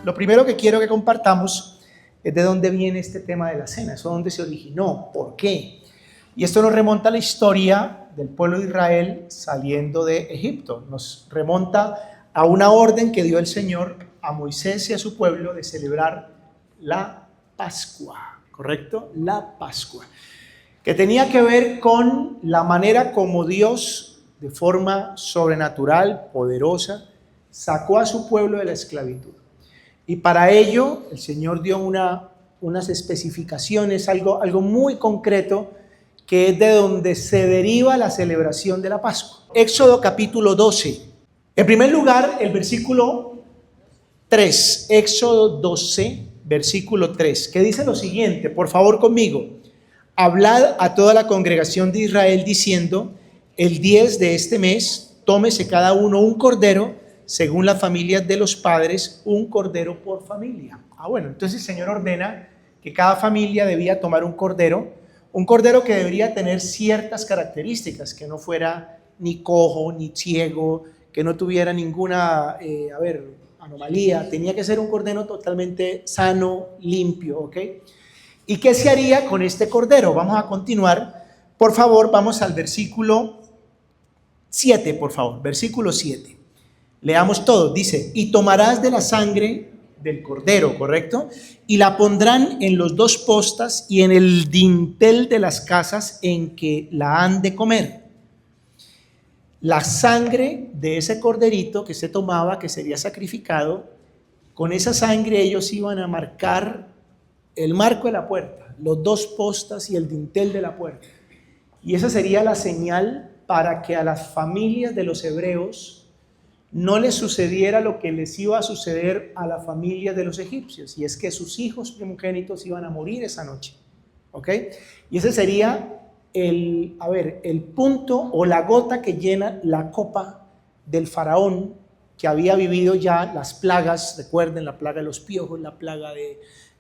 lo primero que quiero que compartamos es de dónde viene este tema de la cena, eso dónde se originó, por qué. Y esto nos remonta a la historia del pueblo de Israel saliendo de Egipto, nos remonta a una orden que dio el Señor a Moisés y a su pueblo de celebrar la Pascua, ¿correcto? La Pascua, que tenía que ver con la manera como Dios, de forma sobrenatural, poderosa, sacó a su pueblo de la esclavitud. Y para ello el Señor dio unas especificaciones, algo muy concreto, que es de donde se deriva la celebración de la Pascua. Éxodo capítulo 12. En primer lugar, el versículo 3, Éxodo 12, versículo 3, que dice lo siguiente, por favor conmigo. Hablad a toda la congregación de Israel diciendo, el 10 de este mes, tómese cada uno un cordero, según las familias de los padres, un cordero por familia. Bueno, entonces el Señor ordena que cada familia debía tomar un cordero que debería tener ciertas características, que no fuera ni cojo, ni ciego, que no tuviera ninguna, anomalía. Tenía que ser un cordero totalmente sano, limpio, ¿ok? ¿Y qué se haría con este cordero? Vamos a continuar. Por favor, vamos al versículo 7, por favor, versículo 7. Leamos todo, dice, y tomarás de la sangre del cordero, ¿correcto? Y la pondrán en los dos postas y en el dintel de las casas en que la han de comer. La sangre de ese corderito que se tomaba, que sería sacrificado, con esa sangre ellos iban a marcar el marco de la puerta, los dos postas y el dintel de la puerta. Y esa sería la señal para que a las familias de los hebreos no les sucediera lo que les iba a suceder a la familia de los egipcios, y es que sus hijos primogénitos iban a morir esa noche, ¿ok? Y ese sería el punto o la gota que llena la copa del faraón, que había vivido ya las plagas, recuerden, la plaga de los piojos, la plaga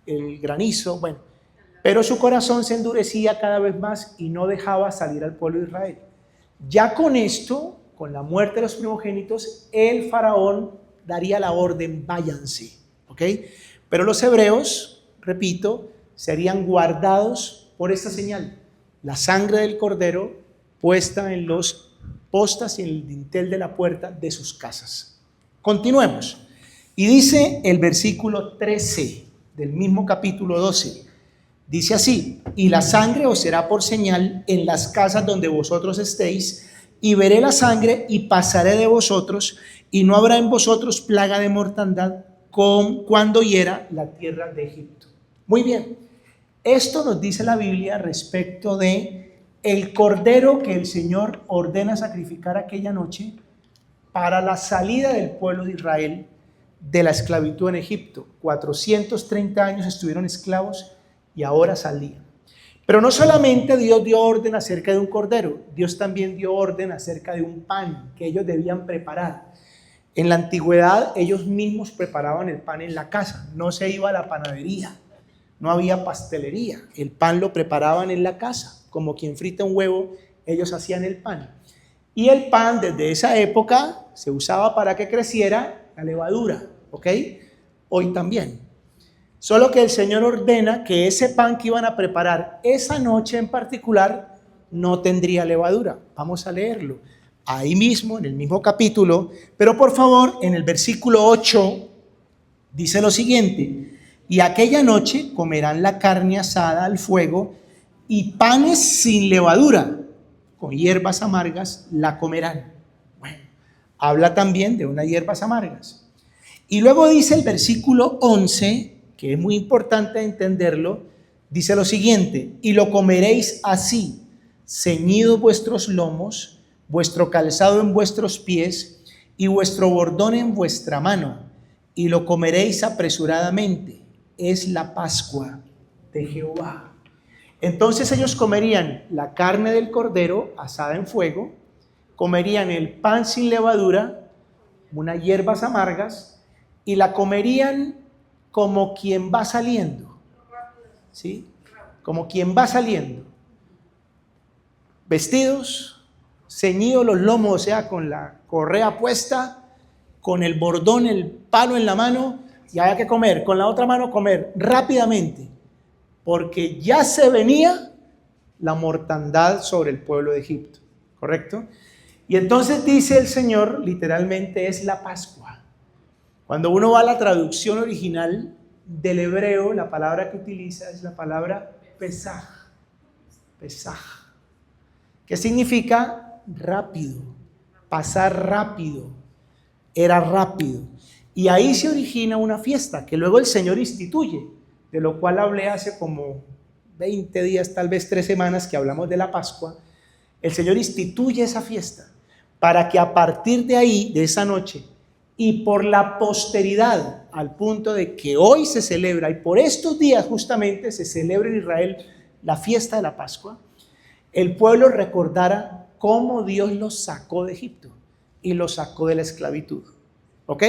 del granizo, bueno, pero su corazón se endurecía cada vez más y no dejaba salir al pueblo de Israel. Ya con esto, con la muerte de los primogénitos, el faraón daría la orden, váyanse, ¿ok? Pero los hebreos, repito, serían guardados por esta señal, la sangre del cordero puesta en los postas y en el dintel de la puerta de sus casas. Continuemos. Y dice el versículo 13 del mismo capítulo 12, dice así, y la sangre os será por señal en las casas donde vosotros estéis, y veré la sangre y pasaré de vosotros, y no habrá en vosotros plaga de mortandad cuando hiera la tierra de Egipto. Muy bien, esto nos dice la Biblia respecto de el cordero que el Señor ordena sacrificar aquella noche para la salida del pueblo de Israel de la esclavitud en Egipto. 430 años estuvieron esclavos y ahora salían. Pero no solamente Dios dio orden acerca de un cordero, Dios también dio orden acerca de un pan que ellos debían preparar. En la antigüedad ellos mismos preparaban el pan en la casa, no se iba a la panadería, no había pastelería, el pan lo preparaban en la casa, como quien frita un huevo, ellos hacían el pan. Y el pan desde esa época se usaba para que creciera la levadura, ¿ok? Hoy también. Solo que el Señor ordena que ese pan que iban a preparar esa noche en particular no tendría levadura. Vamos a leerlo ahí mismo, en el mismo capítulo, pero por favor, en el versículo 8 dice lo siguiente, y aquella noche comerán la carne asada al fuego y panes sin levadura, con hierbas amargas la comerán. Bueno, habla también de unas hierbas amargas. Y luego dice el versículo 11, que es muy importante entenderlo, dice lo siguiente, y lo comeréis así, ceñidos vuestros lomos, vuestro calzado en vuestros pies y vuestro bordón en vuestra mano, y lo comeréis apresuradamente, es la Pascua de Jehová. Entonces ellos comerían la carne del cordero asada en fuego, comerían el pan sin levadura, unas hierbas amargas, y la comerían como quien va saliendo, ¿sí? Como quien va saliendo, vestidos, ceñidos los lomos, o sea, con la correa puesta, con el bordón, el palo en la mano, y había que comer, con la otra mano comer rápidamente, porque ya se venía la mortandad sobre el pueblo de Egipto, ¿correcto? Y entonces dice el Señor, literalmente es la Pascua. Cuando uno va a la traducción original del hebreo, la palabra que utiliza es la palabra Pesaj. Pesaj. ¿Qué significa? Rápido, pasar rápido, era rápido. Y ahí se origina una fiesta que luego el Señor instituye, de lo cual hablé hace como 20 días, tal vez 3 semanas que hablamos de la Pascua. El Señor instituye esa fiesta para que a partir de ahí, de esa noche, y por la posteridad, al punto de que hoy se celebra, y por estos días justamente se celebra en Israel la fiesta de la Pascua, el pueblo recordara cómo Dios los sacó de Egipto y los sacó de la esclavitud. ¿Ok?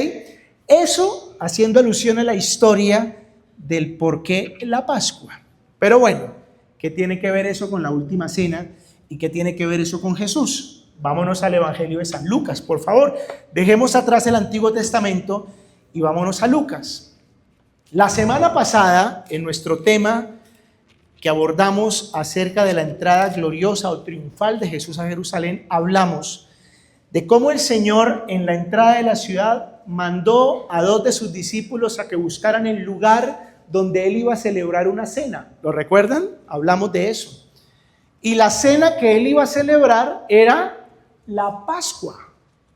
Eso haciendo alusión a la historia del por qué la Pascua. Pero bueno, ¿qué tiene que ver eso con la última cena? ¿Y qué tiene que ver eso con Jesús? Vámonos al Evangelio de San Lucas, por favor. Dejemos atrás el Antiguo Testamento y vámonos a Lucas. La semana pasada, en nuestro tema que abordamos acerca de la entrada gloriosa o triunfal de Jesús a Jerusalén, hablamos de cómo el Señor en la entrada de la ciudad mandó a 2 de sus discípulos a que buscaran el lugar donde Él iba a celebrar una cena. ¿Lo recuerdan? Hablamos de eso. Y la cena que Él iba a celebrar era la Pascua.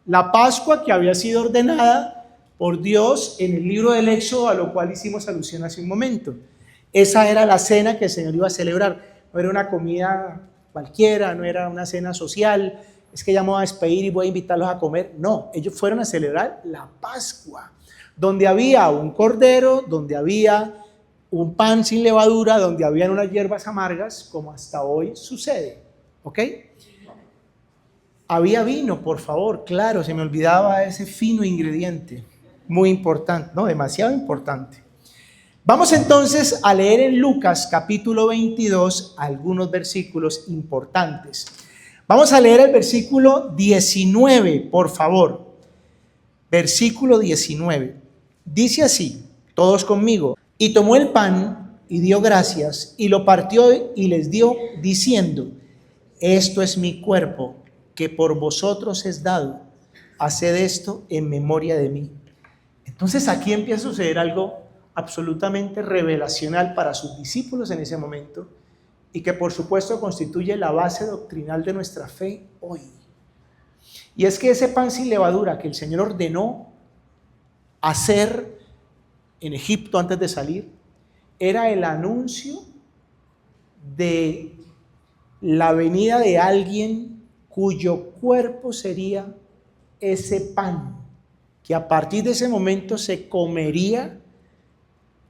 La Pascua que había sido ordenada por Dios en el libro del Éxodo, a lo cual hicimos alusión hace un momento. Esa era la cena que el Señor iba a celebrar. No era una comida cualquiera, no era una cena social. Es que ya me voy a despedir y voy a invitarlos a comer. No, ellos fueron a celebrar la Pascua, donde había un cordero, donde había un pan sin levadura, donde habían unas hierbas amargas, como hasta hoy sucede. ¿Ok? Había vino, por favor, claro, se me olvidaba ese fino ingrediente. Muy importante, no, demasiado importante. Vamos entonces a leer en Lucas capítulo 22 algunos versículos importantes. Vamos a leer el versículo 19, por favor. Versículo 19. Dice así, todos conmigo. Y tomó el pan y dio gracias y lo partió y les dio diciendo, esto es mi cuerpo que por vosotros es dado. Haced esto en memoria de mí. Entonces aquí empieza a suceder algo absolutamente revelacional para sus discípulos en ese momento y que por supuesto constituye la base doctrinal de nuestra fe hoy. Y es que ese pan sin levadura que el Señor ordenó hacer en Egipto antes de salir, era el anuncio de la venida de alguien cuyo cuerpo sería ese pan, que a partir de ese momento se comería,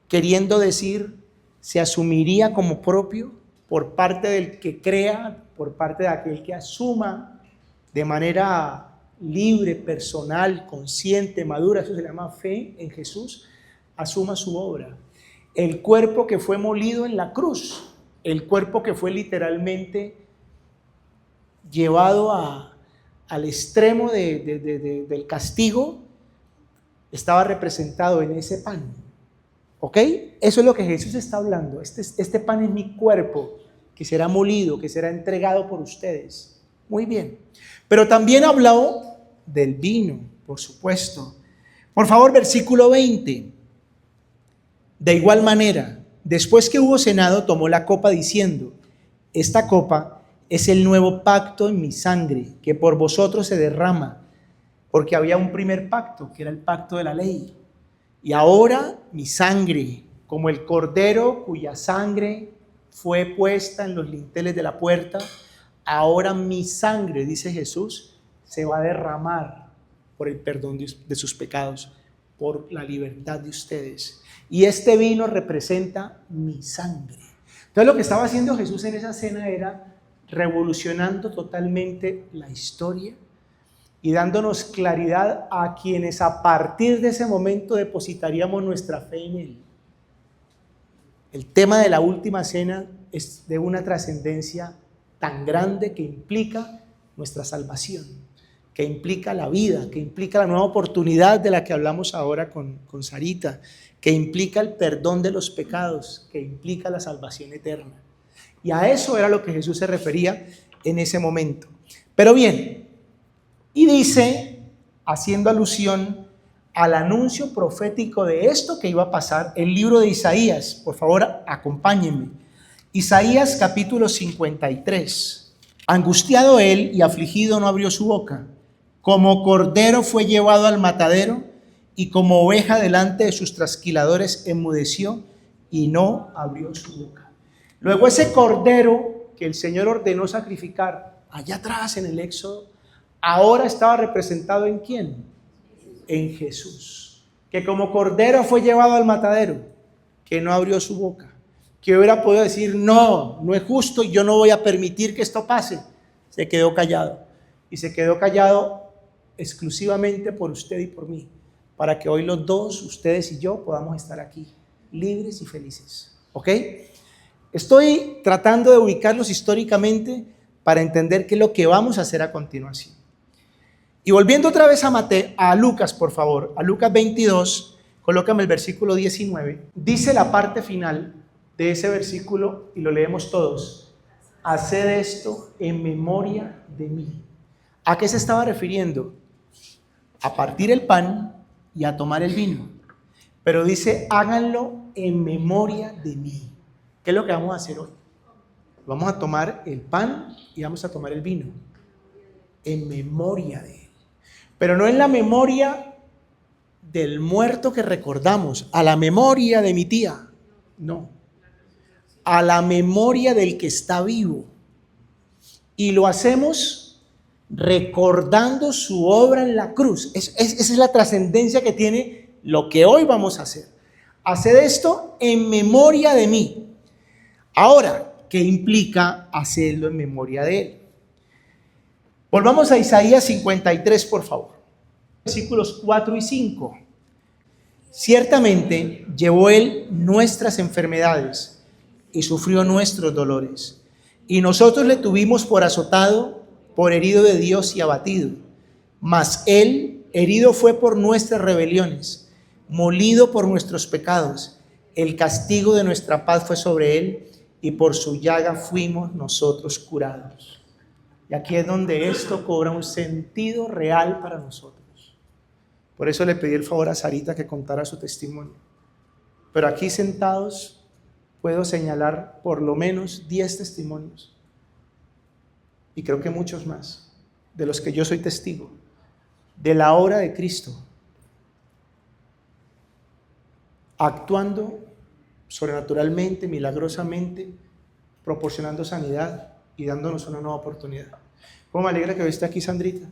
queriendo decir, se asumiría como propio por parte del que crea, por parte de aquel que asuma de manera libre, personal, consciente, madura, eso se llama fe en Jesús, asuma su obra. El cuerpo que fue molido en la cruz, el cuerpo que fue literalmente llevado al extremo del castigo, estaba representado en ese pan. ¿Ok? Eso es lo que Jesús está hablando. Este pan es mi cuerpo que será molido, que será entregado por ustedes. Muy bien. Pero también habló del vino, por supuesto. Por favor, versículo 20. De igual manera, después que hubo cenado, tomó la copa diciendo, esta copa es el nuevo pacto en mi sangre, que por vosotros se derrama, porque había un primer pacto, que era el pacto de la ley. Y ahora mi sangre, como el cordero cuya sangre fue puesta en los linteles de la puerta, ahora mi sangre, dice Jesús, se va a derramar por el perdón de sus pecados, por la libertad de ustedes. Y este vino representa mi sangre. Entonces lo que estaba haciendo Jesús en esa cena era revolucionando totalmente la historia y dándonos claridad a quienes a partir de ese momento depositaríamos nuestra fe en Él. El tema de la última cena es de una trascendencia tan grande que implica nuestra salvación, que implica la vida, que implica la nueva oportunidad de la que hablamos ahora con Sarita, que implica el perdón de los pecados, que implica la salvación eterna. Y a eso era lo que Jesús se refería en ese momento. Pero bien, y dice, haciendo alusión al anuncio profético de esto que iba a pasar, el libro de Isaías. Por favor, acompáñenme. Isaías capítulo 53. Angustiado él y afligido no abrió su boca. Como cordero fue llevado al matadero y como oveja delante de sus trasquiladores enmudeció y no abrió su boca. Luego ese cordero que el Señor ordenó sacrificar allá atrás en el Éxodo, ahora estaba representado ¿en quién? En Jesús, que como cordero fue llevado al matadero, que no abrió su boca, que hubiera podido decir no, no es justo, yo no voy a permitir que esto pase. Se quedó callado, y se quedó callado exclusivamente por usted y por mí, para que hoy los dos, ustedes y yo, podamos estar aquí libres y felices. ¿Ok? Estoy tratando de ubicarlos históricamente para entender qué es lo que vamos a hacer a continuación. Y volviendo otra vez a Lucas, por favor, a Lucas 22, colócame el versículo 19. Dice la parte final de ese versículo, y lo leemos todos: haced esto en memoria de mí. ¿A qué se estaba refiriendo? A partir el pan y a tomar el vino. Pero dice, háganlo en memoria de mí. ¿Qué es lo que vamos a hacer hoy? Vamos a tomar el pan y vamos a tomar el vino en memoria de él. Pero no en la memoria del muerto que recordamos, a la memoria de mi tía, no, a la memoria del que está vivo. Y lo hacemos recordando su obra en la cruz. Esa es la trascendencia que tiene lo que hoy vamos a hacer. Haced esto en memoria de mí. Ahora, ¿qué implica hacerlo en memoria de él? Volvamos a Isaías 53, por favor. Versículos 4 y 5. Ciertamente llevó él nuestras enfermedades y sufrió nuestros dolores. Y nosotros le tuvimos por azotado, por herido de Dios y abatido. Mas él herido fue por nuestras rebeliones, molido por nuestros pecados. El castigo de nuestra paz fue sobre él, y por su llaga fuimos nosotros curados. Y aquí es donde esto cobra un sentido real para nosotros. Por eso le pedí el favor a Sarita que contara su testimonio. Pero aquí sentados puedo señalar por lo menos 10 testimonios. Y creo que muchos más, de los que yo soy testigo, de la obra de Cristo, actuando sobrenaturalmente, milagrosamente, proporcionando sanidad y dándonos una nueva oportunidad. ¿Cómo me alegra que hoy esté aquí Sandrita?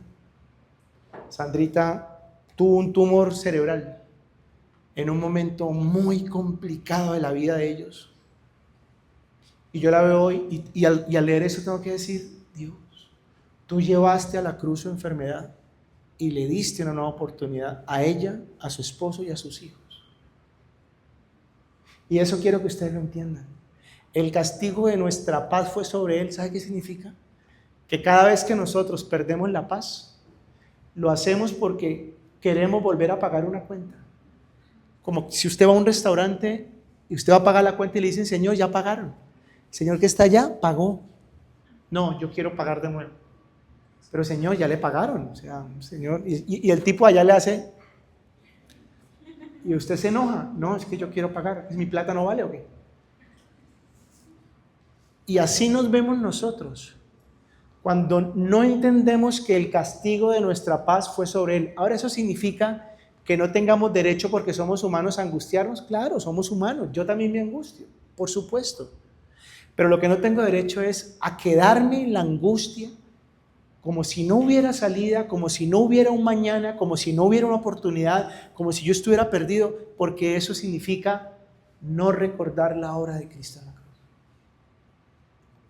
Sandrita tuvo un tumor cerebral en un momento muy complicado de la vida de ellos. Y yo la veo hoy y al leer eso tengo que decir, Dios, tú llevaste a la cruz su enfermedad y le diste una nueva oportunidad a ella, a su esposo y a sus hijos. Y eso quiero que ustedes lo entiendan. El castigo de nuestra paz fue sobre él. ¿Sabe qué significa? Que cada vez que nosotros perdemos la paz, lo hacemos porque queremos volver a pagar una cuenta. Como si usted va a un restaurante y usted va a pagar la cuenta y le dicen, Señor, ya pagaron. El Señor que está allá pagó. No, yo quiero pagar de nuevo. Pero Señor, ya le pagaron. O sea, Señor, y el tipo allá le hace, y usted se enoja. No, es que yo quiero pagar. ¿Mi plata no vale o qué? Y así nos vemos nosotros cuando no entendemos que el castigo de nuestra paz fue sobre él. Ahora, ¿eso significa que no tengamos derecho porque somos humanos a angustiarnos? Claro, somos humanos. Yo también me angustio, por supuesto. Pero lo que no tengo derecho es a quedarme en la angustia como si no hubiera salida, como si no hubiera un mañana, como si no hubiera una oportunidad, como si yo estuviera perdido, porque eso significa no recordar la obra de Cristo en la cruz.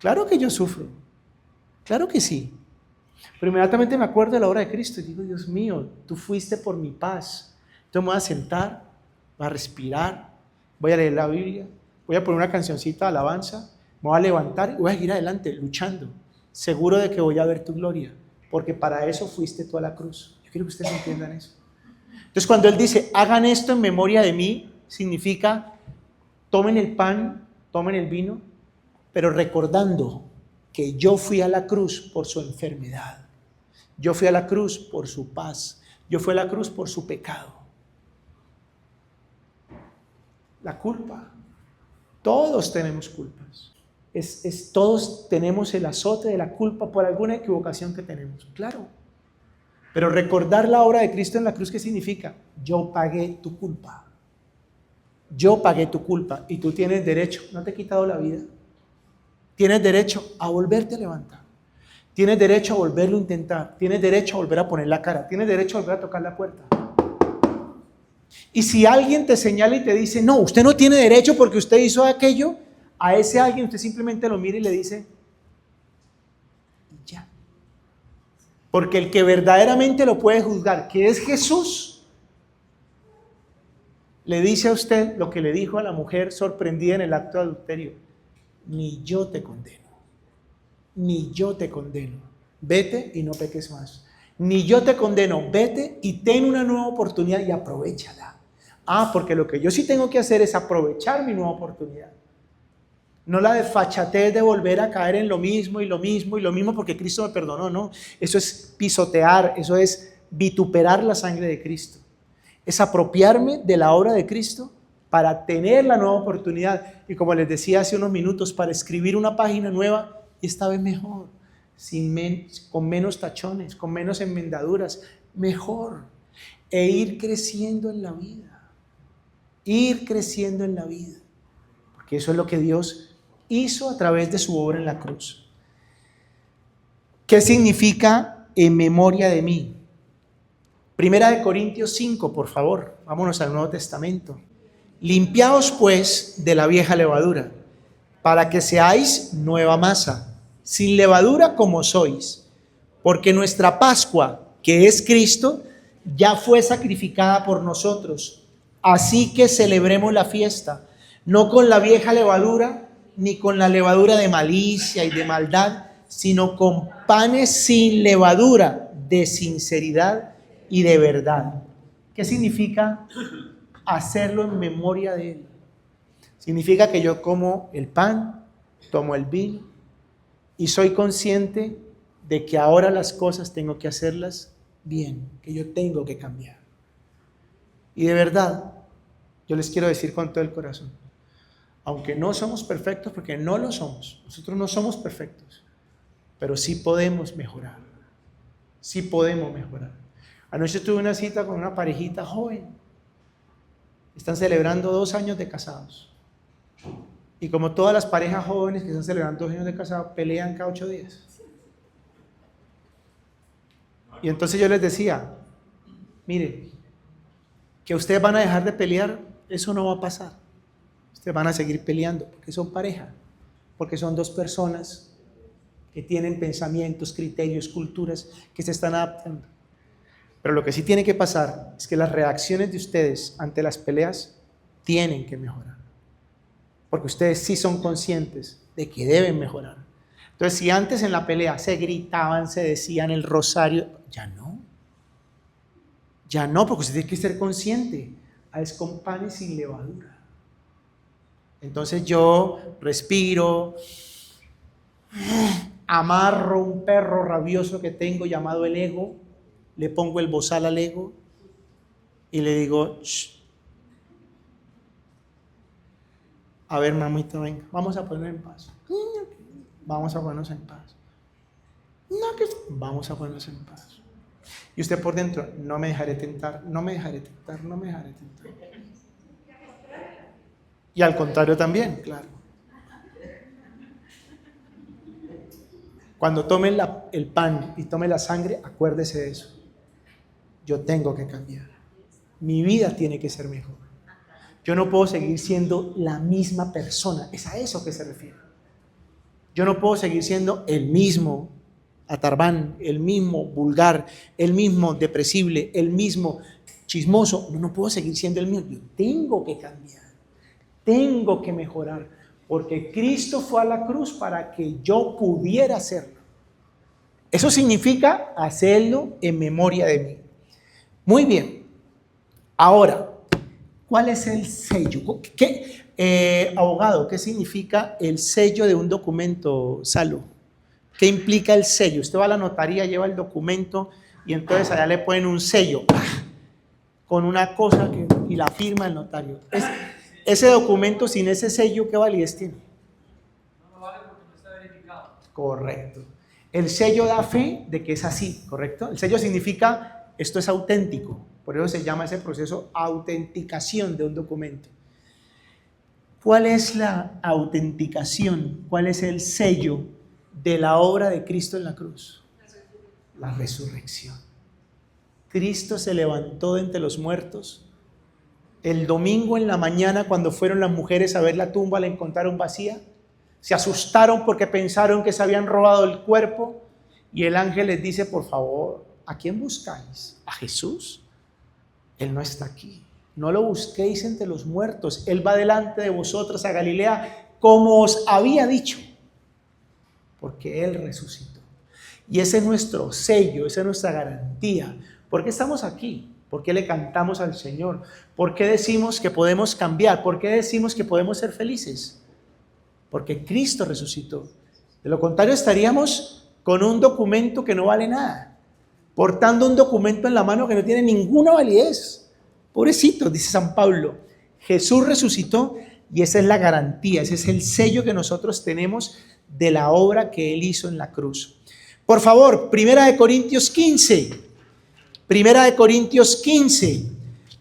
Claro que yo sufro, claro que sí, pero inmediatamente me acuerdo de la obra de Cristo y digo, Dios mío, tú fuiste por mi paz. Entonces me voy a sentar, voy a respirar, voy a leer la Biblia, voy a poner una cancioncita de alabanza, me voy a levantar y voy a seguir adelante luchando, seguro de que voy a ver tu gloria, porque para eso fuiste tú a la cruz. Yo quiero que ustedes entiendan eso. Entonces, cuando Él dice, hagan esto en memoria de mí, significa, tomen el pan, tomen el vino, pero recordando que yo fui a la cruz por su enfermedad. Yo fui a la cruz por su paz. Yo fui a la cruz por su pecado. La culpa. Todos tenemos culpas. Todos tenemos el azote de la culpa por alguna equivocación que tenemos. Claro. Pero recordar la obra de Cristo en la cruz, ¿qué significa? Yo pagué tu culpa. Yo pagué tu culpa y tú tienes derecho. No te he quitado la vida. Tienes derecho a volverte a levantar. Tienes derecho a volverlo a intentar. Tienes derecho a volver a poner la cara. Tienes derecho a volver a tocar la puerta. Y si alguien te señala y te dice, no, usted no tiene derecho porque usted hizo aquello, a ese alguien usted simplemente lo mira y le dice, ya. Porque el que verdaderamente lo puede juzgar, que es Jesús, le dice a usted lo que le dijo a la mujer sorprendida en el acto de adulterio: ni yo te condeno, ni yo te condeno, vete y no peques más. Ni yo te condeno, vete y ten una nueva oportunidad y aprovéchala. Porque lo que yo sí tengo que hacer es aprovechar mi nueva oportunidad. No la desfachatez de volver a caer en lo mismo y lo mismo y lo mismo porque Cristo me perdonó, no. Eso es pisotear, eso es vituperar la sangre de Cristo. Es apropiarme de la obra de Cristo para tener la nueva oportunidad. Y como les decía hace unos minutos, para escribir una página nueva y esta vez mejor, con menos tachones, con menos enmendaduras, mejor. E ir creciendo en la vida. Ir creciendo en la vida. Porque eso es lo que Dios hizo a través de su obra en la cruz. ¿Qué significa en memoria de mí? Primera de Corintios 5, por favor. Vámonos al Nuevo Testamento. Limpiaos pues de la vieja levadura, para que seáis nueva masa, sin levadura como sois, porque nuestra Pascua, que es Cristo, ya fue sacrificada por nosotros. Así que celebremos la fiesta, no con la vieja levadura, ni con la levadura de malicia y de maldad, sino con panes sin levadura, de sinceridad y de verdad. ¿Qué significa hacerlo en memoria de Él? Significa que yo como el pan, tomo el vino y soy consciente de que ahora las cosas tengo que hacerlas bien, que yo tengo que cambiar. Y de verdad, yo les quiero decir con todo el corazón, aunque no somos perfectos, porque no lo somos, nosotros no somos perfectos, pero sí podemos mejorar, sí podemos mejorar. Anoche tuve una cita con una parejita joven, están celebrando 2 años de casados, y como todas las parejas jóvenes que están celebrando 2 años de casados, pelean cada 8 días. Y entonces yo les decía, miren, que ustedes van a dejar de pelear, eso no va a pasar. Ustedes van a seguir peleando porque son pareja, porque son 2 personas que tienen pensamientos, criterios, culturas que se están adaptando. Pero lo que sí tiene que pasar es que las reacciones de ustedes ante las peleas tienen que mejorar, porque ustedes sí son conscientes de que deben mejorar. Entonces, si antes en la pelea se gritaban, se decían el rosario, ya no. Ya no, porque usted tiene que ser consciente. Es con panes sin levadura. Entonces yo respiro, amarro un perro rabioso que tengo llamado el ego, le pongo el bozal al ego y le digo, shh. A ver, mamita, venga, vamos a ponernos en paz. Vamos a ponernos en paz. Vamos a ponernos en paz. Y usted por dentro, no me dejaré tentar, no me dejaré tentar, no me dejaré tentar. Y al contrario también, claro. Cuando tome el pan y tome la sangre, acuérdese de eso. Yo tengo que cambiar. Mi vida tiene que ser mejor. Yo no puedo seguir siendo la misma persona. Es a eso que se refiere. Yo no puedo seguir siendo el mismo atarbán, el mismo vulgar, el mismo depresible, el mismo chismoso. No puedo seguir siendo el mismo. Yo tengo que cambiar, tengo que mejorar, porque Cristo fue a la cruz para que yo pudiera hacerlo. Eso significa hacerlo en memoria de mí. Muy bien. Ahora, ¿cuál es el sello? Abogado, ¿qué significa el sello de un documento, Salo? ¿Qué implica el sello? Usted va a la notaría, lleva el documento y entonces allá le ponen un sello con una cosa y la firma el notario. Ese documento sin ese sello, ¿qué validez tiene? No vale porque no está verificado. Correcto. El sello da fe de que es así, ¿correcto? El sello significa esto es auténtico. Por eso se llama ese proceso autenticación de un documento. ¿Cuál es la autenticación? ¿Cuál es el sello de la obra de Cristo en la cruz? La resurrección. Cristo se levantó de entre los muertos. El domingo en la mañana, cuando fueron las mujeres a ver la tumba, la encontraron vacía. Se asustaron porque pensaron que se habían robado el cuerpo. Y el ángel les dice, por favor, ¿a quién buscáis? ¿A Jesús? Él no está aquí. No lo busquéis entre los muertos. Él va delante de vosotros a Galilea, como os había dicho. Porque Él resucitó. Y ese es nuestro sello, esa es nuestra garantía. ¿Por qué estamos aquí? ¿Por qué le cantamos al Señor? ¿Por qué decimos que podemos cambiar? ¿Por qué decimos que podemos ser felices? Porque Cristo resucitó. De lo contrario estaríamos con un documento que no vale nada, portando un documento en la mano que no tiene ninguna validez. Pobrecitos, dice San Pablo. Jesús resucitó y esa es la garantía, ese es el sello que nosotros tenemos de la obra que Él hizo en la cruz. Por favor, Primera de Corintios 15,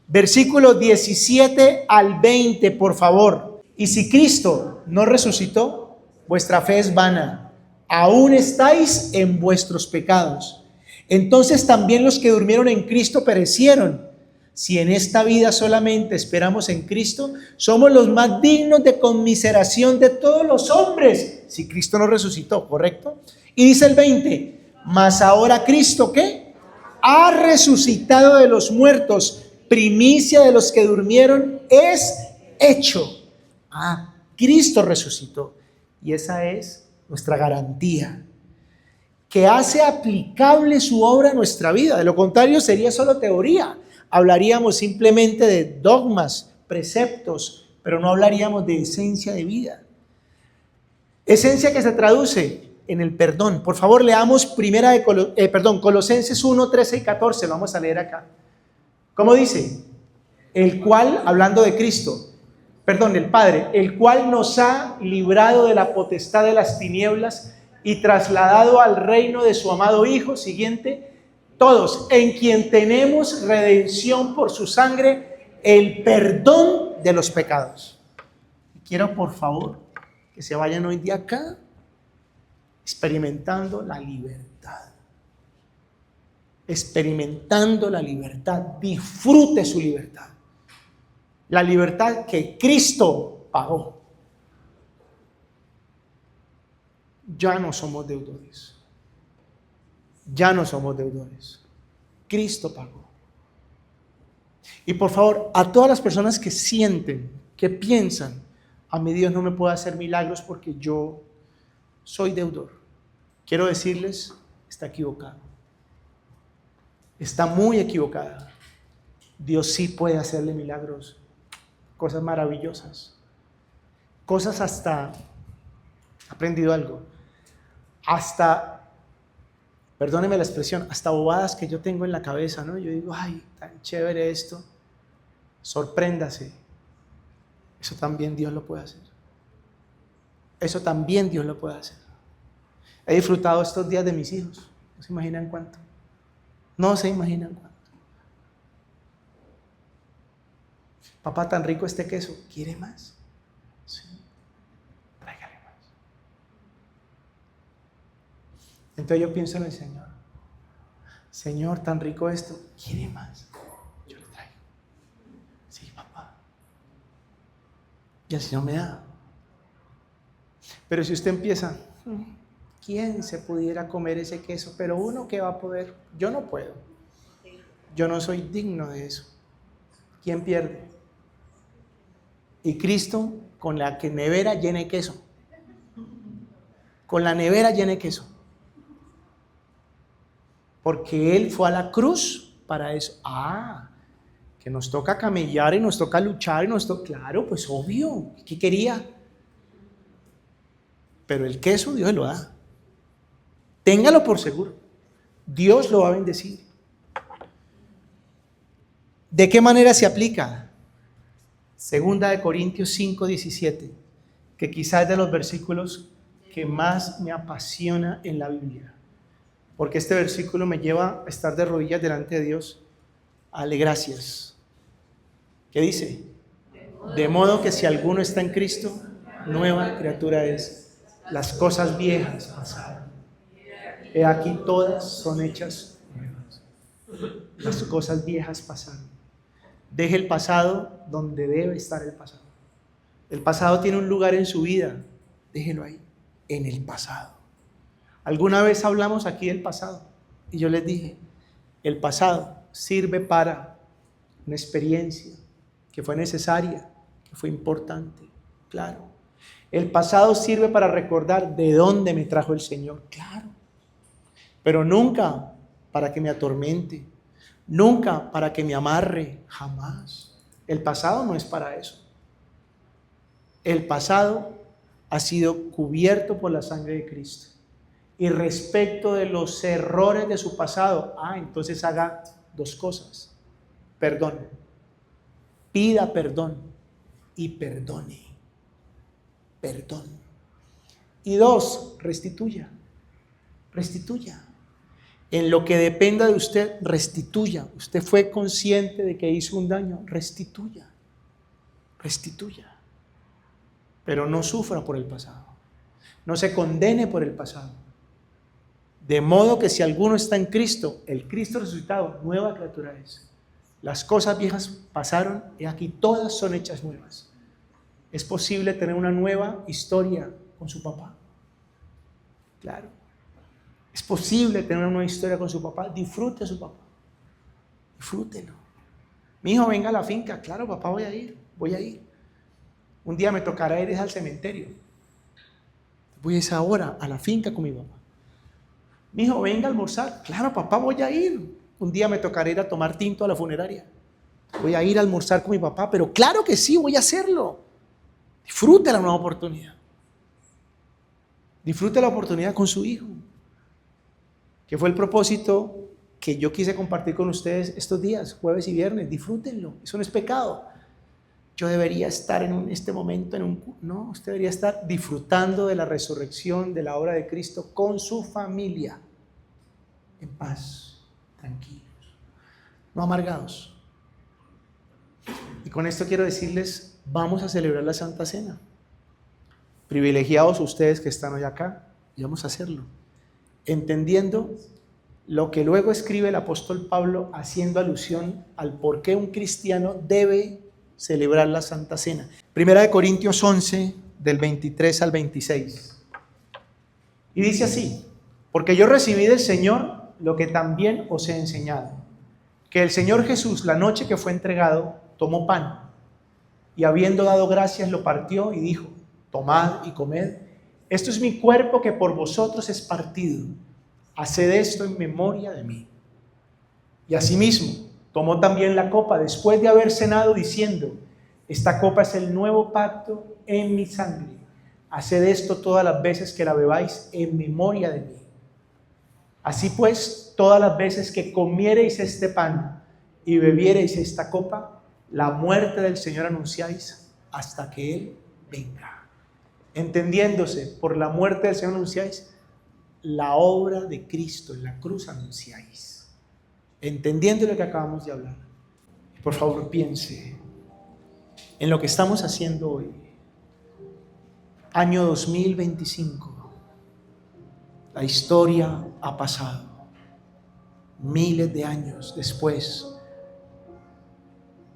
versículos 17 al 20, por favor. Y si Cristo no resucitó, vuestra fe es vana, aún estáis en vuestros pecados. Entonces también los que durmieron en Cristo perecieron. Si en esta vida solamente esperamos en Cristo, somos los más dignos de conmiseración de todos los hombres. Si Cristo no resucitó, ¿correcto? Y dice el 20, mas ahora Cristo, ¿qué? Ha resucitado de los muertos, primicia de los que durmieron, es hecho. Cristo resucitó. Y esa es nuestra garantía, que hace aplicable su obra a nuestra vida. De lo contrario sería solo teoría. Hablaríamos simplemente de dogmas, preceptos, pero no hablaríamos de esencia de vida. Esencia que se traduce en el perdón. Por favor, leamos Colosenses 1, 13 y 14. Lo vamos a leer acá. ¿Cómo dice? El cual, hablando de Cristo, el Padre, el cual nos ha librado de la potestad de las tinieblas y trasladado al reino de su amado Hijo. Siguiente. Todos, en quien tenemos redención por su sangre, el perdón de los pecados. Quiero, por favor, que se vayan hoy de acá experimentando la libertad. Experimentando la libertad. Disfrute su libertad. La libertad que Cristo pagó. Ya no somos deudores. Ya no somos deudores. Cristo pagó. Y por favor, a todas las personas que sienten, que piensan, a mí Dios no me puede hacer milagros porque yo soy deudor, quiero decirles, está equivocado. Está muy equivocada. Dios sí puede hacerle milagros, cosas maravillosas, cosas hasta, he aprendido algo, hasta, perdóneme la expresión, hasta bobadas que yo tengo en la cabeza, ¿no? Yo digo, ay, tan chévere esto. Sorpréndase. Eso también Dios lo puede hacer. Eso también Dios lo puede hacer. He disfrutado estos días de mis hijos. No se imaginan cuánto. No se imaginan cuánto. Papá, tan rico este queso. ¿Quiere más? Sí. Tráigale más. Entonces yo pienso en el Señor. Señor, tan rico esto. ¿Quiere más? Yo le traigo. Sí, papá. Y el Señor me da. Pero si usted empieza, ¿quién se pudiera comer ese queso? Pero uno que va a poder, yo no puedo. Yo no soy digno de eso. ¿Quién pierde? Y Cristo con la que nevera llena de queso. Con la nevera llena de queso. porque Él fue a la cruz para eso. Que nos toca camellar y nos toca luchar y nos toca, claro, pues obvio, ¿qué quería? Pero el queso Dios lo da. Téngalo por seguro. Dios lo va a bendecir. ¿De qué manera se aplica? Segunda de Corintios 5:17, que quizás es de los versículos que más me apasiona en la Biblia, porque este versículo me lleva a estar de rodillas delante de Dios, a darle gracias. ¿Qué dice? De modo que si alguno está en Cristo, nueva criatura es. Las cosas viejas pasaron. He aquí todas son hechas nuevas. Las cosas viejas pasaron. Deje el pasado donde debe estar el pasado. El pasado tiene un lugar en su vida. Déjelo ahí, en el pasado. Alguna vez hablamos aquí del pasado y yo les dije, el pasado sirve para una experiencia que fue necesaria, que fue importante, claro. El pasado sirve para recordar de dónde me trajo el Señor, claro. Pero nunca para que me atormente, nunca para que me amarre, jamás. El pasado no es para eso. El pasado ha sido cubierto por la sangre de Cristo. Y respecto de los errores de su pasado, entonces haga dos cosas. Perdón. Pida perdón y perdone. Perdón. Y dos, restituya. Restituya. En lo que dependa de usted, restituya. Usted fue consciente de que hizo un daño, restituya. Restituya. Pero no sufra por el pasado. No se condene por el pasado. De modo que si alguno está en Cristo, el Cristo resucitado, nueva criatura es. Las cosas viejas pasaron y aquí todas son hechas nuevas. ¿Es posible tener una nueva historia con su papá? Claro. Es posible tener una nueva historia con su papá. Disfrute a su papá. Disfrútelo. Mi hijo, venga a la finca. Claro, papá, voy a ir. Un día me tocará ir al cementerio. Voy a esa hora a la finca con mi papá. Mi hijo, venga a almorzar. Claro, papá, voy a ir. Un día me tocará ir a tomar tinto a la funeraria. Voy a ir a almorzar con mi papá, pero claro que sí, voy a hacerlo. Disfrute la nueva oportunidad. Disfrute la oportunidad con su hijo. Que fue el propósito que yo quise compartir con ustedes estos días, jueves y viernes. Disfrútenlo, eso no es pecado. Yo debería estar en este momento no, usted debería estar disfrutando de la resurrección, de la obra de Cristo con su familia, en paz, tranquilos, no amargados. Y con esto quiero decirles, vamos a celebrar la Santa Cena. Privilegiados ustedes que están hoy acá, y vamos a hacerlo, entendiendo lo que luego escribe el apóstol Pablo, haciendo alusión al por qué un cristiano debe celebrar la Santa Cena. Primera de Corintios 11, del 23 al 26. Y dice así: porque yo recibí del Señor lo que también os he enseñado, que el Señor Jesús, la noche que fue entregado, tomó pan, y habiendo dado gracias, lo partió y dijo: tomad y comed, esto es mi cuerpo que por vosotros es partido, haced esto en memoria de mí. Y asimismo tomó también la copa después de haber cenado, diciendo: esta copa es el nuevo pacto en mi sangre. Haced esto todas las veces que la bebáis en memoria de mí. Así pues, todas las veces que comiereis este pan y bebiereis esta copa, la muerte del Señor anunciáis hasta que Él venga. Entendiéndose, por la muerte del Señor anunciáis la obra de Cristo en la cruz anunciáis. Entendiendo lo que acabamos de hablar, por favor piense en lo que estamos haciendo hoy, año 2025. La historia ha pasado, miles de años después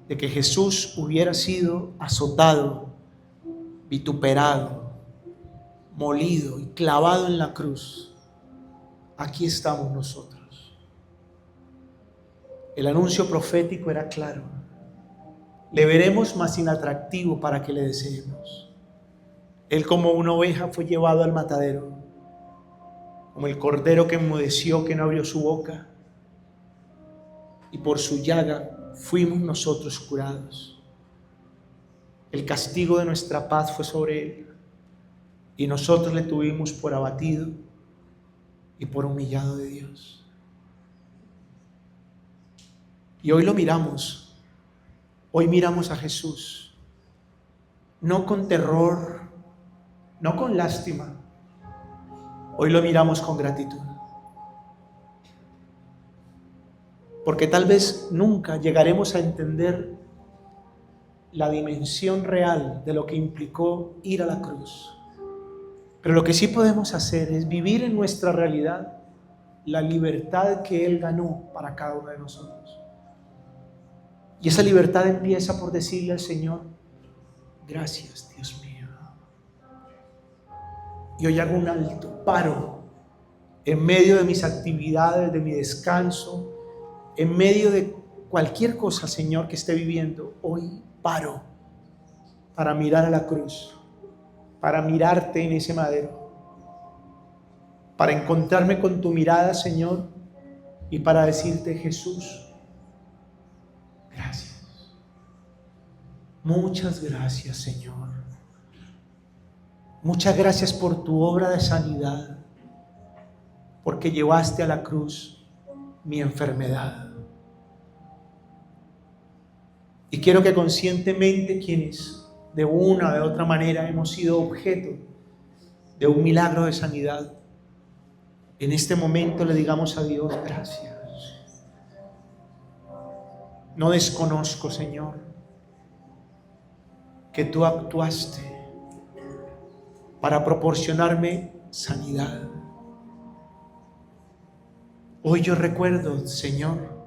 de que Jesús hubiera sido azotado, vituperado, molido y clavado en la cruz. Aquí estamos nosotros. El anuncio profético era claro: le veremos más inatractivo para que le deseemos. Él, como una oveja, fue llevado al matadero, como el cordero que enmudeció, que no abrió su boca. y por su llaga fuimos nosotros curados. El castigo de nuestra paz fue sobre él, y nosotros le tuvimos por abatido y por humillado de Dios. Y hoy lo miramos, hoy miramos a Jesús, no con terror, no con lástima, hoy lo miramos con gratitud. Porque tal vez nunca llegaremos a entender la dimensión real de lo que implicó ir a la cruz. Pero lo que sí podemos hacer es vivir en nuestra realidad la libertad que Él ganó para cada uno de nosotros. Y esa libertad empieza por decirle al Señor: gracias, Dios mío. Y hoy hago un alto, paro en medio de mis actividades, de mi descanso, en medio de cualquier cosa, Señor, que esté viviendo. Hoy paro para mirar a la cruz, para mirarte en ese madero, para encontrarme con tu mirada, Señor, y para decirte: Jesús, gracias. Muchas gracias, Señor. Muchas gracias por tu obra de sanidad, porque llevaste a la cruz mi enfermedad. Y quiero que conscientemente, quienes de una o de otra manera hemos sido objeto de un milagro de sanidad, en este momento le digamos a Dios: gracias. No desconozco, Señor, que tú actuaste para proporcionarme sanidad. Hoy yo recuerdo, Señor,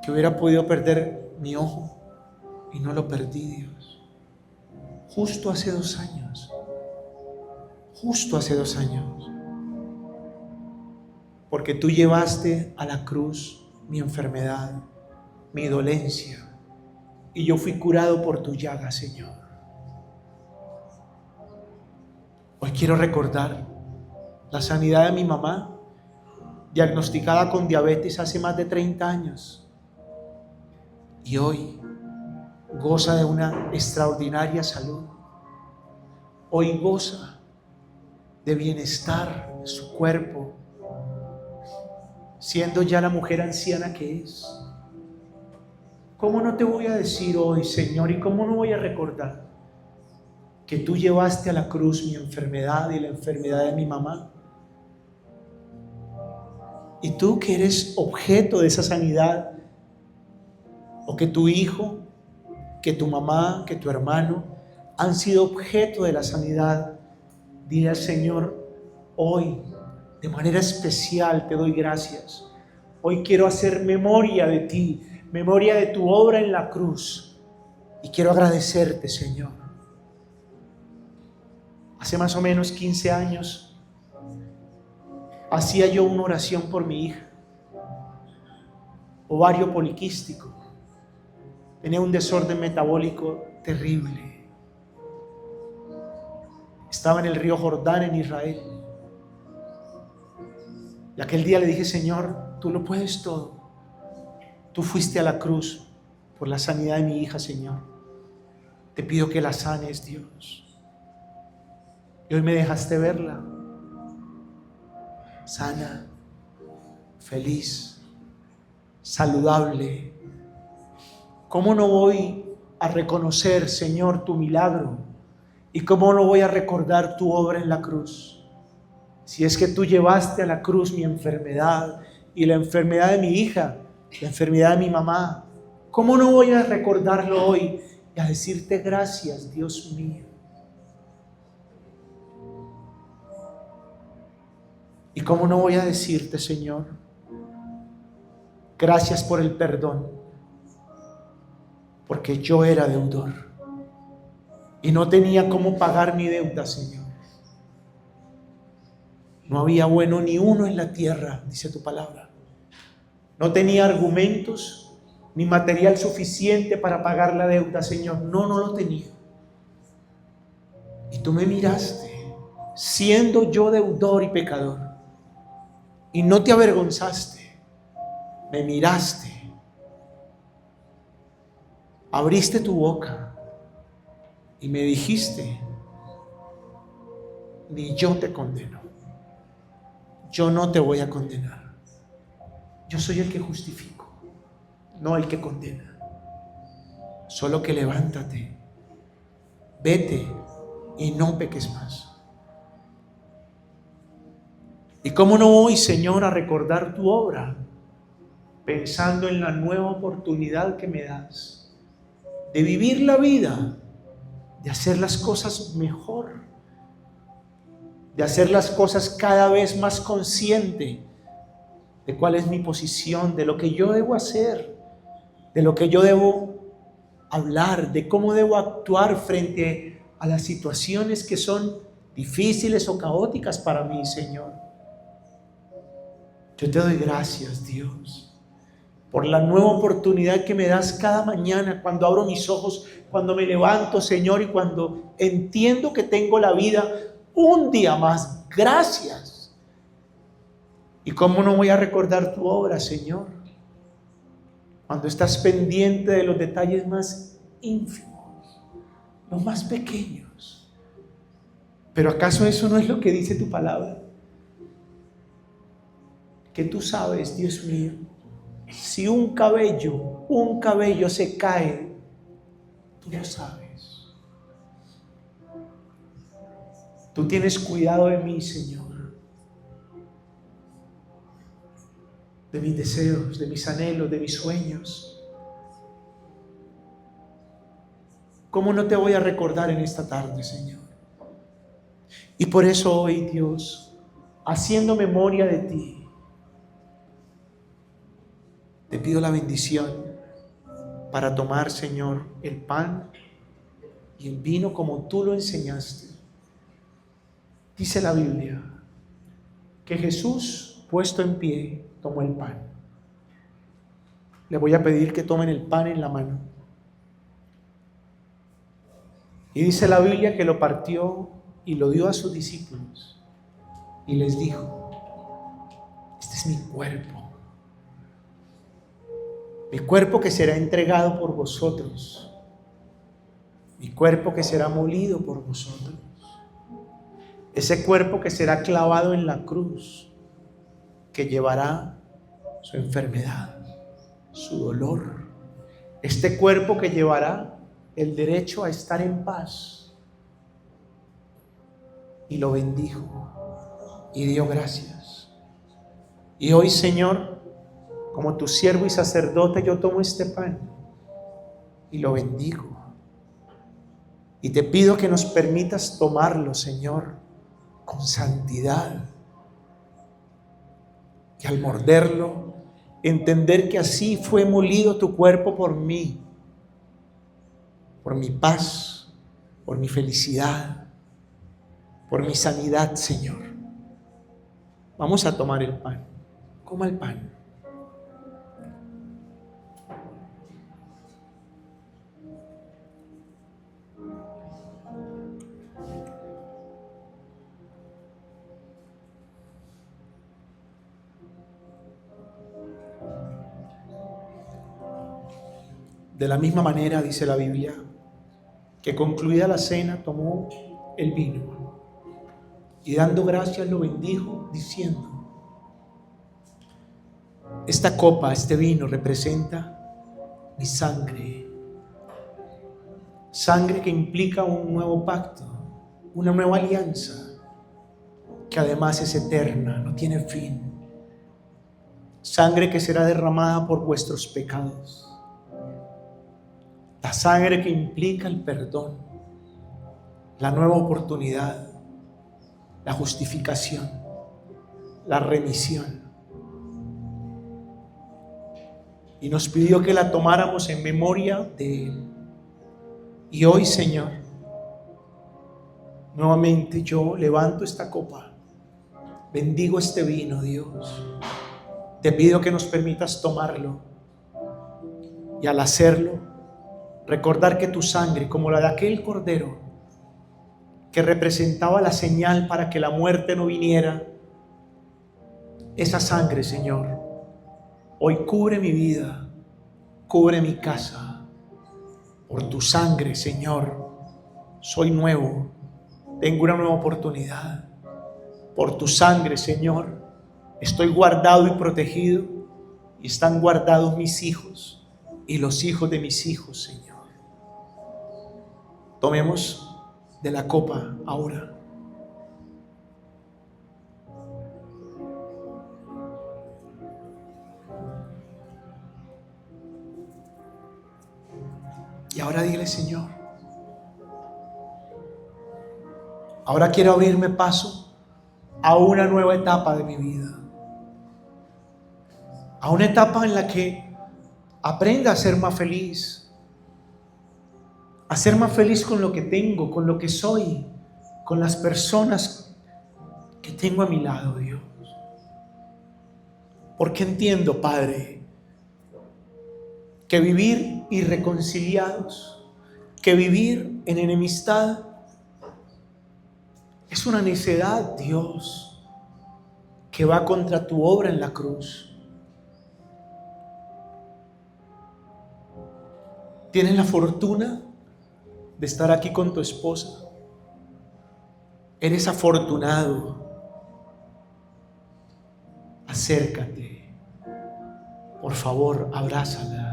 que hubiera podido perder mi ojo y no lo perdí, Dios. Justo hace 2 años. Justo hace 2 años. Porque tú llevaste a la cruz mi enfermedad, mi dolencia, y yo fui curado por tu llaga, Señor. Hoy quiero recordar la sanidad de mi mamá, diagnosticada con diabetes hace más de 30 años, y hoy goza de una extraordinaria salud. Hoy goza de bienestar en su cuerpo, siendo ya la mujer anciana que es. ¿Cómo no te voy a decir hoy, Señor, y cómo no voy a recordar que tú llevaste a la cruz mi enfermedad y la enfermedad de mi mamá? Y tú, que eres objeto de esa sanidad, o que tu hijo, que tu mamá, que tu hermano han sido objeto de la sanidad, dile al Señor: hoy de manera especial te doy gracias. Hoy quiero hacer memoria de ti, memoria de tu obra en la cruz, y quiero agradecerte, Señor. Hace más o menos 15 años hacía yo una oración por mi hija, ovario poliquístico. Tenía un desorden metabólico terrible. Estaba en el río Jordán, en Israel. Y aquel día le dije: Señor, tú lo puedes todo. Tú fuiste a la cruz por la sanidad de mi hija, Señor. Te pido que la sanes, Dios. Y hoy me dejaste verla sana, feliz, saludable. ¿Cómo no voy a reconocer, Señor, tu milagro? ¿Y cómo no voy a recordar tu obra en la cruz? Si es que tú llevaste a la cruz mi enfermedad y la enfermedad de mi hija, la enfermedad de mi mamá, ¿cómo no voy a recordarlo hoy y a decirte gracias, Dios mío? ¿Y cómo no voy a decirte, Señor, gracias por el perdón? Porque yo era deudor y no tenía cómo pagar mi deuda, Señor. No había bueno ni uno en la tierra, dice tu palabra. No tenía argumentos ni material suficiente para pagar la deuda, Señor. No lo tenía. Y tú me miraste, siendo yo deudor y pecador, y no te avergonzaste. Me miraste abriste tu boca y me dijiste: ni yo te condeno. Yo no te voy a condenar. Yo soy el que justifico, no el que condena. Solo que levántate, vete y no peques más. ¿Y cómo no voy, Señor, a recordar tu obra, pensando en la nueva oportunidad que me das de vivir la vida, de hacer las cosas mejor, de hacer las cosas cada vez más consciente de cuál es mi posición, de lo que yo debo hacer, de lo que yo debo hablar, de cómo debo actuar frente a las situaciones que son difíciles o caóticas para mí, Señor? Yo te doy gracias, Dios, por la nueva oportunidad que me das cada mañana, cuando abro mis ojos, cuando me levanto, Señor, y cuando entiendo que tengo la vida un día más. Gracias. ¿Y cómo no voy a recordar tu obra, Señor, cuando estás pendiente de los detalles más ínfimos, los más pequeños? ¿Pero acaso eso no es lo que dice tu palabra? Que tú sabes, Dios mío, si un cabello se cae, tú lo sabes. Tú tienes cuidado de mí, Señor, de mis deseos, de mis anhelos, de mis sueños. ¿Cómo no te voy a recordar en esta tarde, Señor? Y por eso hoy, Dios, haciendo memoria de ti, te pido la bendición para tomar, Señor, el pan y el vino como tú lo enseñaste. Dice la Biblia que Jesús, puesto en pie, tomó el pan. Le voy a pedir que tomen el pan en la mano. Y dice la Biblia que lo partió y lo dio a sus discípulos y les dijo: este es mi cuerpo que será entregado por vosotros, mi cuerpo que será molido por vosotros, ese cuerpo que será clavado en la cruz, que llevará su enfermedad, su dolor, este cuerpo que llevará el derecho a estar en paz. Y lo bendijo y dio gracias. Y hoy, Señor, como tu siervo y sacerdote, yo tomo este pan y lo bendigo. Y te pido que nos permitas tomarlo, Señor, con santidad. Y al morderlo, entender que así fue molido tu cuerpo por mí, por mi paz, por mi felicidad, por mi sanidad, Señor. Vamos a tomar el pan. Coma el pan. De la misma manera, dice la Biblia, que concluida la cena tomó el vino y dando gracias lo bendijo, diciendo: esta copa, este vino representa mi sangre. Sangre que implica un nuevo pacto, una nueva alianza, que además es eterna, no tiene fin. Sangre que será derramada por vuestros pecados. La sangre que implica el perdón, la nueva oportunidad, la justificación, la remisión. Y nos pidió que la tomáramos en memoria de Él. Y hoy, Señor, nuevamente yo levanto esta copa, bendigo este vino, Dios. Te pido que nos permitas tomarlo y al hacerlo, recordar que tu sangre, como la de aquel cordero que representaba la señal para que la muerte no viniera, esa sangre, Señor, hoy cubre mi vida, cubre mi casa, Por tu sangre, Señor, soy nuevo. Tengo una nueva oportunidad. Por tu sangre, Señor, estoy guardado y protegido, y están guardados mis hijos y los hijos de mis hijos, Señor. Tomemos de la copa ahora. Y ahora dile, Señor, ahora quiero abrirme paso a una nueva etapa de mi vida. A una etapa en la que aprenda a ser más feliz. A ser más feliz con lo que tengo, con lo que soy, con las personas que tengo a mi lado, Dios. Porque entiendo, Padre, que vivir irreconciliados, que vivir en enemistad, es una necedad, Dios, que va contra tu obra en la cruz. Tienes la fortuna de estar aquí con tu esposa. Eres afortunado. Acércate. Por favor, abrázala.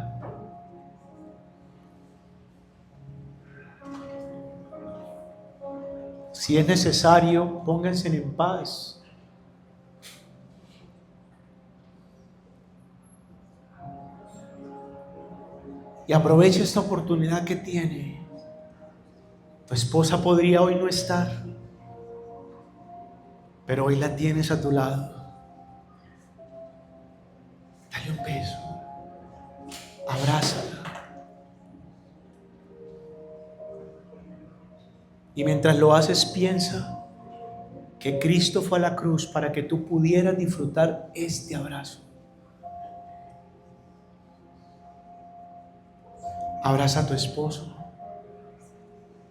Si es necesario, pónganse en paz. Y aprovecha esta oportunidad que tiene. Tu esposa podría hoy no estar, pero hoy la tienes a tu lado. Dale un beso. Abrázala. Y mientras lo haces, piensa que Cristo fue a la cruz para que tú pudieras disfrutar este abrazo. Abraza a tu esposo.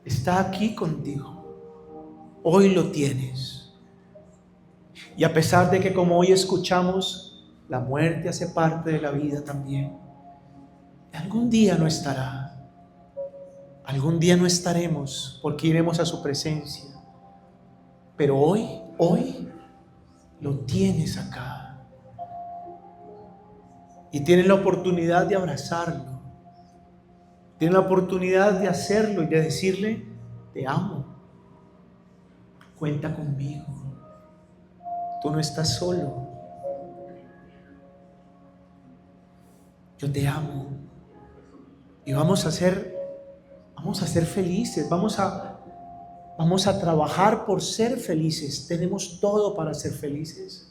Está aquí contigo. Hoy lo tienes. Y a pesar de que, como hoy escuchamos, la muerte hace parte de la vida también, algún día no estará. Algún día no estaremos porque iremos a su presencia. Pero hoy lo tienes acá. Y tienes la oportunidad de abrazarlo. Tienes la oportunidad de hacerlo y de decirle: te amo. Cuenta conmigo. Tú no estás solo. Yo te amo. Y vamos a ser felices. Vamos a trabajar por ser felices. Tenemos todo para ser felices.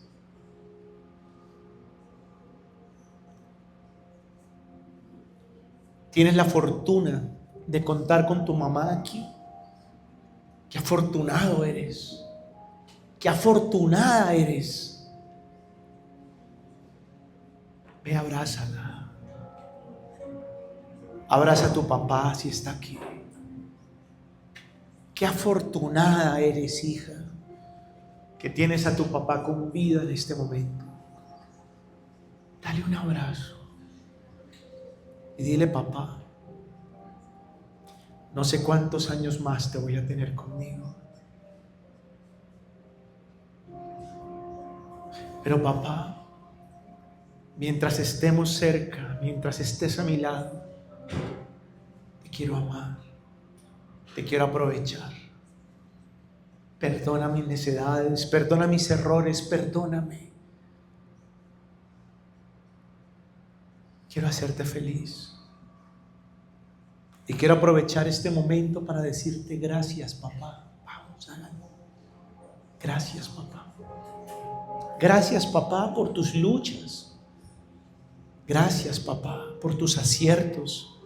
Tienes la fortuna de contar con tu mamá aquí. Qué afortunado eres. Qué afortunada eres. Ve, abrázala. Abraza a tu papá si está aquí. Qué afortunada eres, hija, que tienes a tu papá con vida en este momento. Dale un abrazo y dile: papá, no sé cuántos años más te voy a tener conmigo, pero papá, mientras estemos cerca, mientras estés a mi lado, te quiero amar, te quiero aprovechar. Perdona mis necedades, perdona mis errores, perdóname. Quiero hacerte feliz. Y quiero aprovechar este momento para decirte: gracias, papá. Vamos, háganlo. Gracias, papá. Gracias, papá, por tus luchas. Gracias, papá, por tus aciertos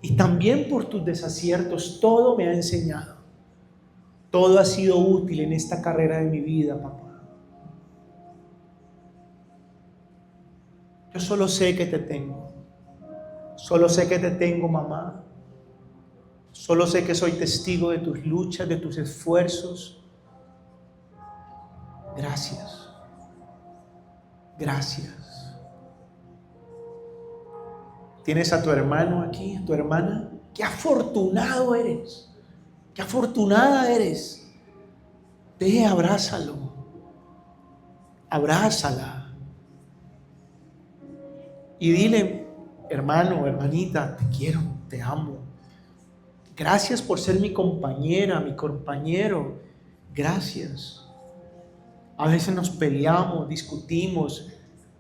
y también por tus desaciertos. Todo me ha enseñado. Todo ha sido útil en esta carrera de mi vida, papá. Yo solo sé que te tengo. Solo sé que te tengo, mamá. Solo sé que soy testigo de tus luchas, de tus esfuerzos. Gracias. Gracias. ¿Tienes a tu hermano aquí, a tu hermana? qué afortunado eres, qué afortunada eres. Ve, abrázalo, abrázala y dile: hermano, hermanita, te quiero, te amo. Gracias por ser mi compañera, mi compañero. Gracias. A veces nos peleamos, discutimos,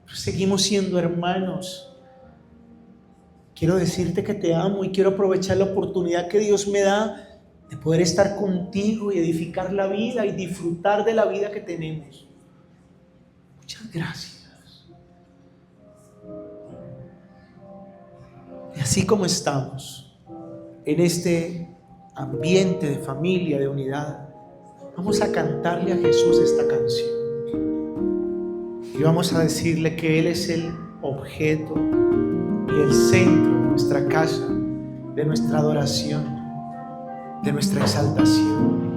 pero seguimos siendo hermanos. Quiero decirte que te amo y quiero aprovechar la oportunidad que Dios me da de poder estar contigo y edificar la vida y disfrutar de la vida que tenemos. Muchas gracias. Y así como estamos en este ambiente de familia, de unidad, vamos a cantarle a Jesús esta canción y vamos a decirle que Él es el objeto y el centro de nuestra casa, de nuestra adoración, de nuestra exaltación.